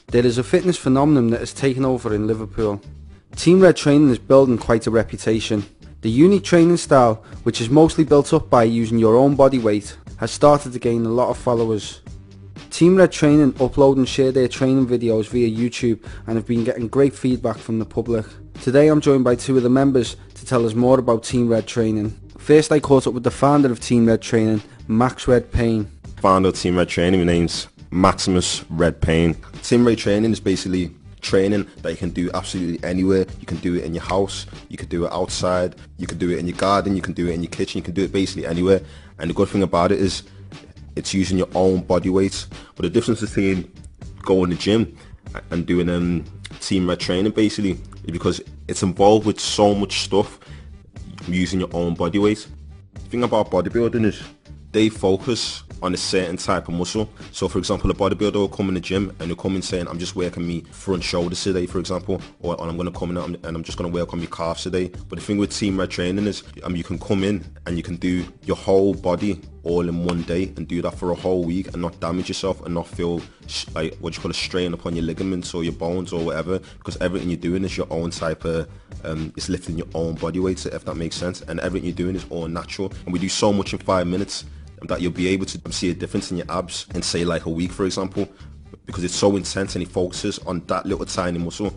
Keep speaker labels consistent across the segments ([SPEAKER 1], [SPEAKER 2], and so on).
[SPEAKER 1] There is a fitness phenomenon that has taken over in Liverpool. Team Red Training is building quite a reputation. The unique training style, which is mostly built up by using your own body weight, has started to gain a lot of followers. Team Red Training upload and share their training videos via YouTube and have been getting great feedback from the public. Today I'm joined by two of the members to tell us more about Team Red Training. First I caught up with the founder of Team Red Training, Max Redpayne.
[SPEAKER 2] Founder of Team Red Training, my name's Maximus Redpayne. Team Red Training is basically training that you can do absolutely anywhere. You can do it in your house, you can do it outside, you can do it in your garden, you can do it in your kitchen, you can do it basically anywhere. And the good thing about it is it's using your own body weight. But the difference between going to the gym and doing Team Red Training basically is because it's involved with so much stuff using your own body weight. The thing about bodybuilding is they focus on a certain type of muscle. So for example, a bodybuilder will come in the gym and they'll come in saying, I'm just working me front shoulders today, for example, or I'm going to come in and I'm just going to work on my calves today. But the thing with Team Red Training is you can come in and you can do your whole body all in one day and do that for a whole week and not damage yourself and not feel like what you call a strain upon your ligaments or your bones or whatever, because everything you're doing is your own type of it's lifting your own body weight, if that makes sense, and everything you're doing is all natural. And we do so much in 5 minutes that you'll be able to see a difference in your abs in say like a week, for example, because it's so intense and it focuses on that little tiny muscle.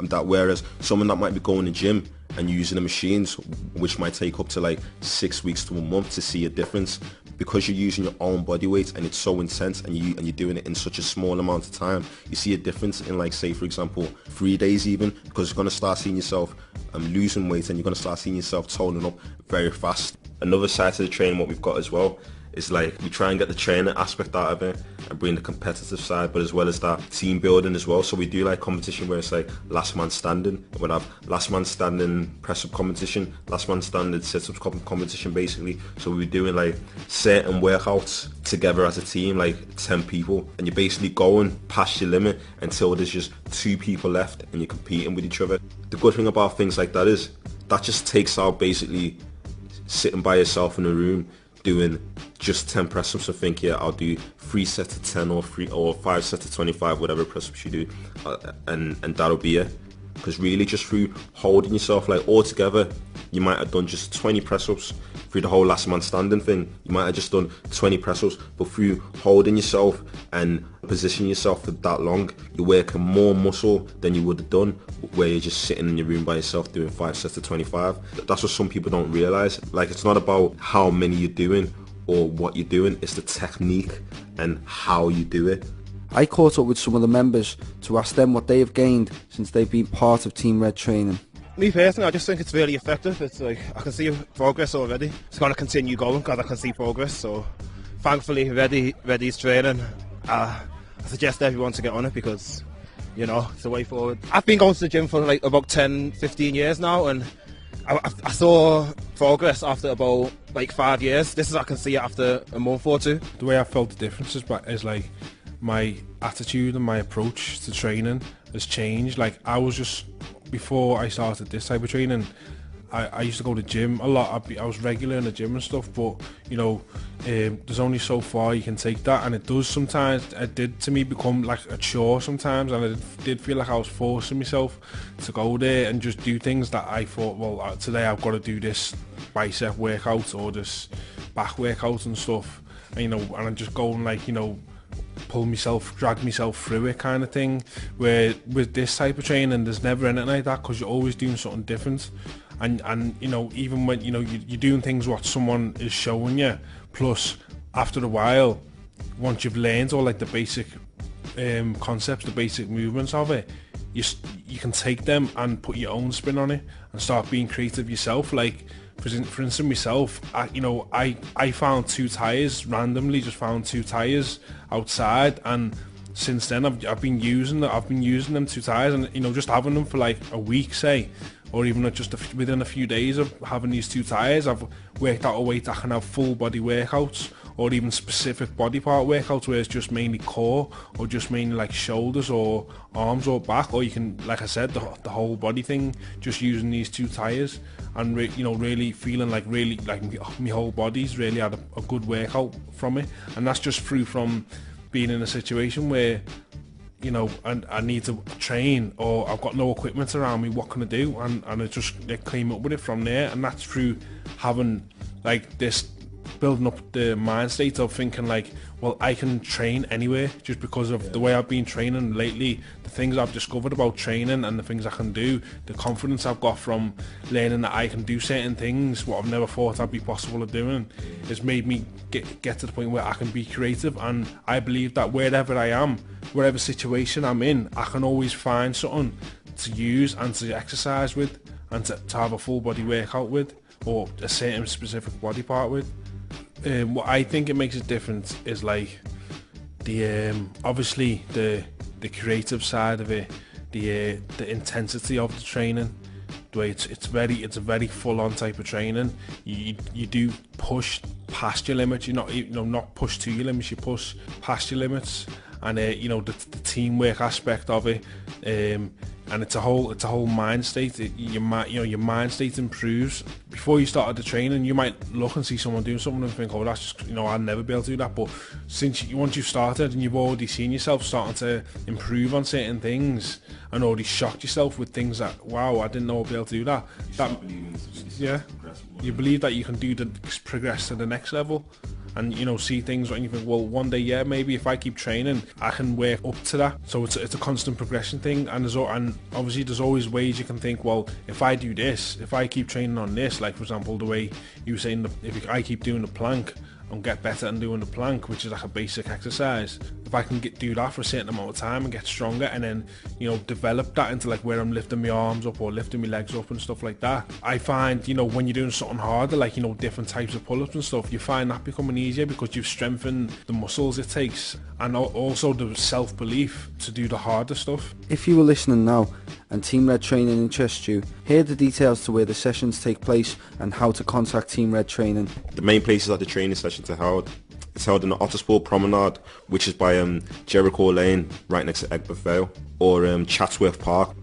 [SPEAKER 2] That whereas someone that might be going to the gym and using the machines, which might take up to like 6 weeks to a month to see a difference, because you're using your own body weight and it's so intense and you're doing it in such a small amount of time, you see a difference in like say for example 3 days even, because you're going to start seeing yourself losing weight and you're going to start seeing yourself toning up very fast. Another side to the training what we've got as well is like we try and get the training aspect out of it and bring the competitive side, but as well as that team building as well. So we do like competition where it's like last man standing. We'll have last man standing press up competition, last man standing sit up competition basically. So we're doing like certain workouts together as a team, like 10 people, and you're basically going past your limit until there's just 2 people left and you're competing with each other. The good thing about things like that is that just takes out basically sitting by yourself in a room doing just 10 press ups and think, yeah, I'll do 3 sets of 10 or 5 sets of 25, whatever press ups you do, and that'll be it. Because really just through holding yourself, like all together, you might have done just 20 press ups. Through the whole last man standing thing, you might have just done 20 press ups, but through holding yourself and positioning yourself for that long, you're working more muscle than you would have done where you're just sitting in your room by yourself doing 5 sets of 25. That's what some people don't realize. Like, it's not about how many you're doing or what you're doing, it's the technique and how you do it.
[SPEAKER 1] I caught up with some of the members to ask them what they have gained since they've been part of Team Red Training.
[SPEAKER 3] Me personally, I just think it's really effective. It's like I can see progress already. It's going to continue going because I can see progress. So thankfully, Reddy's training. I suggest everyone to get on it because, you know, it's the way forward. I've been going to the gym for like about 10-15 years now, and I saw progress after about like 5 years. This is I can see it after a month or 2.
[SPEAKER 4] The way I felt the difference is like my attitude and my approach to training has changed. Like I was just, before I started this type of training, I used to go to the gym a lot. I was regular in the gym and stuff, but you know, there's only so far you can take that, and it does sometimes, it did to me become like a chore sometimes, and I did feel like I was forcing myself to go there and just do things that I thought, well, today I've got to do this bicep workout or this back workout and stuff, and, you know, and I'm just going like, you know, drag myself through it kind of thing, where with this type of training there's never anything like that, because you're always doing something different, and you know, even when you know you're doing things what someone is showing you, plus after a while, once you've learned all like the basic concepts, the basic movements of it, you can take them and put your own spin on it and start being creative yourself. Like for instance, myself, I found 2 tyres randomly, just found 2 tyres outside, and since then I've been using them 2 tyres, and you know, just having them for like a week, say, or even just within a few days of having these 2 tyres, I've worked out a way that I can have full body workouts, or even specific body part workouts where it's just mainly core, or just mainly like shoulders or arms or back, or you can, like I said, the whole body thing, just using these 2 tyres, and you know, really feeling like my whole body's really had a good workout from it. And that's just through from being in a situation where you know, and I need to train, or I've got no equipment around me, what can I do? And they came up with it from there, and that's through having like this, building up the mind state of thinking like, well, I can train anywhere just because of the way I've been training lately, the things I've discovered about training and the things I can do, the confidence I've got from learning that I can do certain things, what I've never thought I'd be possible of doing, has made me get to the point where I can be creative. And I believe that wherever I am, whatever situation I'm in, I can always find something to use and to exercise with, and to have a full body workout with, or a certain specific body part with. What I think it makes a difference is like the obviously the creative side of it, the intensity of the training. The way it's a very full on type of training. You do push past your limits. You're not, you know, not push to your limits. You push past your limits, and you know, the teamwork aspect of it. And it's a whole mind state. Your mind state improves. Before you started the training, you might look and see someone doing something and think, oh, that's just, you know, I'll never be able to do that. But once you've started and you've already seen yourself starting to improve on certain things, and already shocked yourself with things that, wow, I didn't know I'd be able to do that. You believe that you can progress to the next level. And, you know, see things and you think, well, one day, yeah, maybe if I keep training, I can work up to that. So it's a constant progression thing, and obviously there's always ways you can think, well, if I do this, if I keep training on this, like for example, the way you were saying, if I keep doing the plank and get better at doing the plank, which is like a basic exercise, if I can do that for a certain amount of time and get stronger, and then, you know, develop that into like where I'm lifting my arms up or lifting my legs up and stuff like that, I find, you know, when you're doing something harder, like, you know, different types of pull-ups and stuff, you find that becoming easier because you've strengthened the muscles it takes, and also the self-belief to do the harder stuff.
[SPEAKER 1] If you were listening now and Team Red Training interests you, here are the details to where the sessions take place and how to contact Team Red Training.
[SPEAKER 2] The main places that the training sessions are held. It's held in the Ottersport Promenade, which is by Jericho Lane, right next to Egbert Vale, or Chatsworth Park.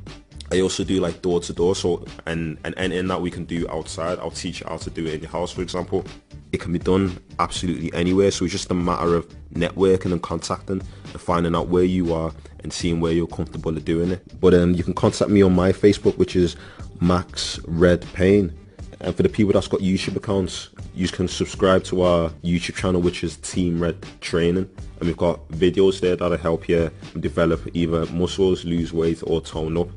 [SPEAKER 2] I also do like door to door, so and in that we can do outside. I'll teach you how to do it in your house, for example. It can be done absolutely anywhere, so it's just a matter of networking and contacting and finding out where you are and seeing where you're comfortable of doing it. But you can contact me on my Facebook, which is Max Red Pain. And for the people that's got YouTube accounts, you can subscribe to our YouTube channel, which is Team Red Training, and we've got videos there that'll help you develop either muscles, lose weight, or tone up,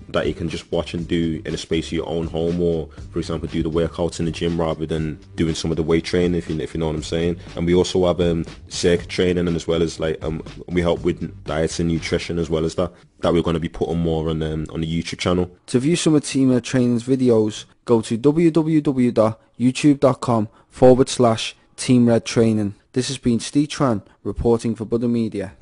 [SPEAKER 2] that you can just watch and do in a space of your own home, or for example do the workouts in the gym rather than doing some of the weight training, if you know what I'm saying. And we also have circuit training, and as well as like we help with diets and nutrition, as well as that we're going to be putting more on the YouTube channel.
[SPEAKER 1] To view some of Team Red Training's videos, go to www.youtube.com/Team Red Training. This has been Steve Tran reporting for Buddha Media.